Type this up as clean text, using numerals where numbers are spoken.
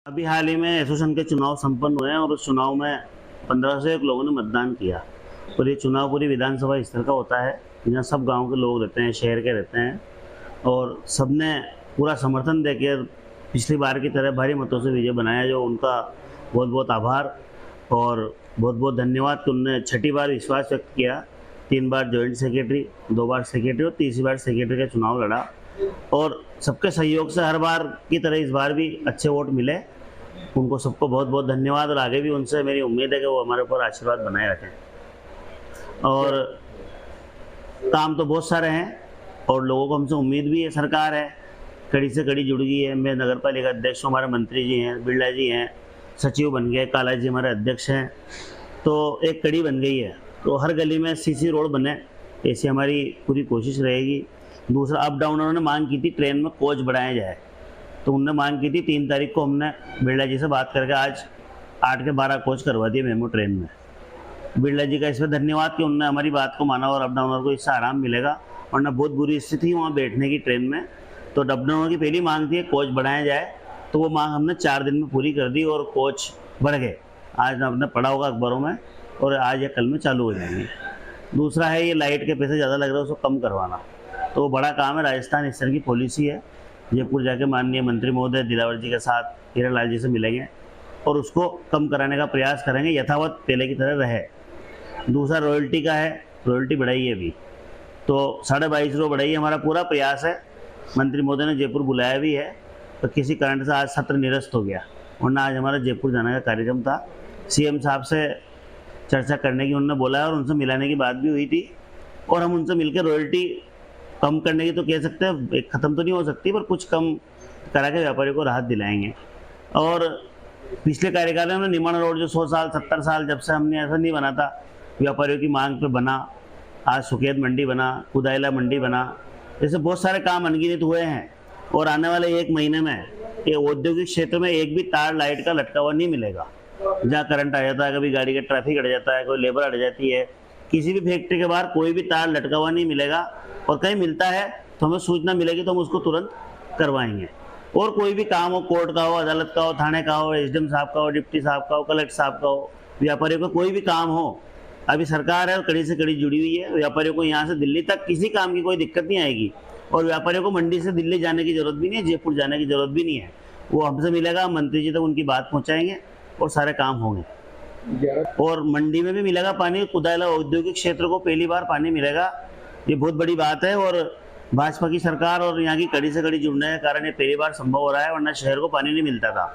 अभी हाल ही में एसोसिएशन के चुनाव संपन्न हुए हैं और उस चुनाव में 15 से 1 लोगों ने मतदान किया। और ये चुनाव पूरी विधानसभा स्तर का होता है, जहाँ सब गांव के लोग रहते हैं, शहर के रहते हैं और सबने पूरा समर्थन देकर पिछली बार की तरह भारी मतों से विजय बनाया। जो उनका बहुत बहुत आभार और बहुत बहुत धन्यवाद कि उन्होंने छठी बार विश्वास व्यक्त किया। 3 बार जॉइंट सेक्रेटरी, 2 बार सेक्रेटरी और तीसरी बार सेक्रेटरी का चुनाव लड़ा और सबके सहयोग से हर बार की तरह इस बार भी अच्छे वोट मिले। उनको सबको बहुत बहुत धन्यवाद और आगे भी उनसे मेरी उम्मीद है कि वो हमारे ऊपर आशीर्वाद बनाए रखें। और काम तो बहुत सारे हैं और लोगों को हमसे उम्मीद भी है। सरकार है, कड़ी से कड़ी जुड़ गई है। मैं नगर पालिका अध्यक्ष हूँ, हमारे मंत्री जी हैं, बिरला जी हैं, सचिव बन गए, काला जी हमारे अध्यक्ष हैं, तो एक कड़ी बन गई है। तो हर गली में सीसी रोड बने, ऐसी हमारी पूरी कोशिश रहेगी। दूसरा, अप डाउन उन्होंने मांग की थी ट्रेन में कोच बढ़ाया जाए, तो उनने मांग की थी 3 तारीख को। हमने बिरला जी से बात करके आज 8 के 12 कोच करवा दिए मेमो ट्रेन में। बिरला जी का इसमें धन्यवाद कि उन्होंने हमारी बात को माना और अप डाउनर को इससे आराम मिलेगा, वरना बहुत बुरी स्थिति वहाँ बैठने की ट्रेन में। तो अप डाउनर की पहली मांग थी कोच बढ़ाया जाए, तो वो मांग हमने 4 दिन में पूरी कर दी और कोच बढ़ गए। आज आपने पढ़ा होगा अखबारों में, और आज या कल में चालू हो जाएंगे। दूसरा है, ये लाइट के पैसे ज़्यादा लग रहे हैं, उसको कम करवाना, तो वो बड़ा काम है। राजस्थान इस तरह की पॉलिसी है। जयपुर जाके माननीय मंत्री महोदय दिलावर जी के साथ हीरालाल जी से मिलेंगे और उसको कम कराने का प्रयास करेंगे, यथावत पहले की तरह रहे। दूसरा रॉयल्टी का है, रॉयल्टी बढ़ाई है अभी तो 22.5 बढ़ाई है। हमारा पूरा प्रयास है। मंत्री महोदय ने जयपुर बुलाया भी है, तो किसी कारण से आज सत्र निरस्त हो गया, वरना आज हमारा जयपुर जाने का कार्यक्रम था। सीएम साहब से चर्चा करने की उन्होंने बोला है और उनसे मिलाने की बात भी हुई थी, और हम उनसे मिलकर रॉयल्टी कम करने की तो कह सकते हैं, ख़त्म तो नहीं हो सकती, पर कुछ कम करा के व्यापारियों को राहत दिलाएंगे। और पिछले कार्यकाल में निमाण रोड जो 100 साल 70 साल जब से हमने ऐसा नहीं बना था, व्यापारियों की मांग पे बना। आज सुकेत मंडी बना, कुदायला मंडी बना, जैसे बहुत सारे काम अनगिनत हुए हैं। और आने वाले 1 महीने में ये औद्योगिक क्षेत्र में एक भी तार लाइट का लटका हुआ नहीं मिलेगा। जहाँ करंट आ जाता है, कभी गाड़ी का ट्रैफिक अट जाता है, कोई लेबर अट जाती है, किसी भी फैक्ट्री के बाहर कोई भी तार लटका हुआ नहीं मिलेगा। और कहीं मिलता है तो हमें सूचना मिलेगी, तो हम उसको तुरंत करवाएंगे। और कोई भी काम हो, कोर्ट का हो, अदालत का हो, थाने का हो, एसडीएम साहब का हो, डिप्टी साहब का हो, कलेक्टर साहब का हो, व्यापारियों को कोई भी काम हो, अभी सरकार है और कड़ी से कड़ी जुड़ी हुई है। व्यापारियों को यहाँ से दिल्ली तक किसी काम की कोई दिक्कत नहीं आएगी, और व्यापारियों को मंडी से दिल्ली जाने की जरूरत भी नहीं है, जयपुर जाने की जरूरत भी नहीं है। वो हमसे मिलेगा, मंत्री जी तक उनकी बात पहुँचाएंगे और सारे काम होंगे। और मंडी में भी मिलेगा पानी। कुदायला औद्योगिक क्षेत्र को पहली बार पानी मिलेगा, ये बहुत बड़ी बात है। और भाजपा की सरकार और यहाँ की कड़ी से कड़ी जुड़ने के कारण ये पहली बार संभव हो रहा है, वरना शहर को पानी नहीं मिलता था।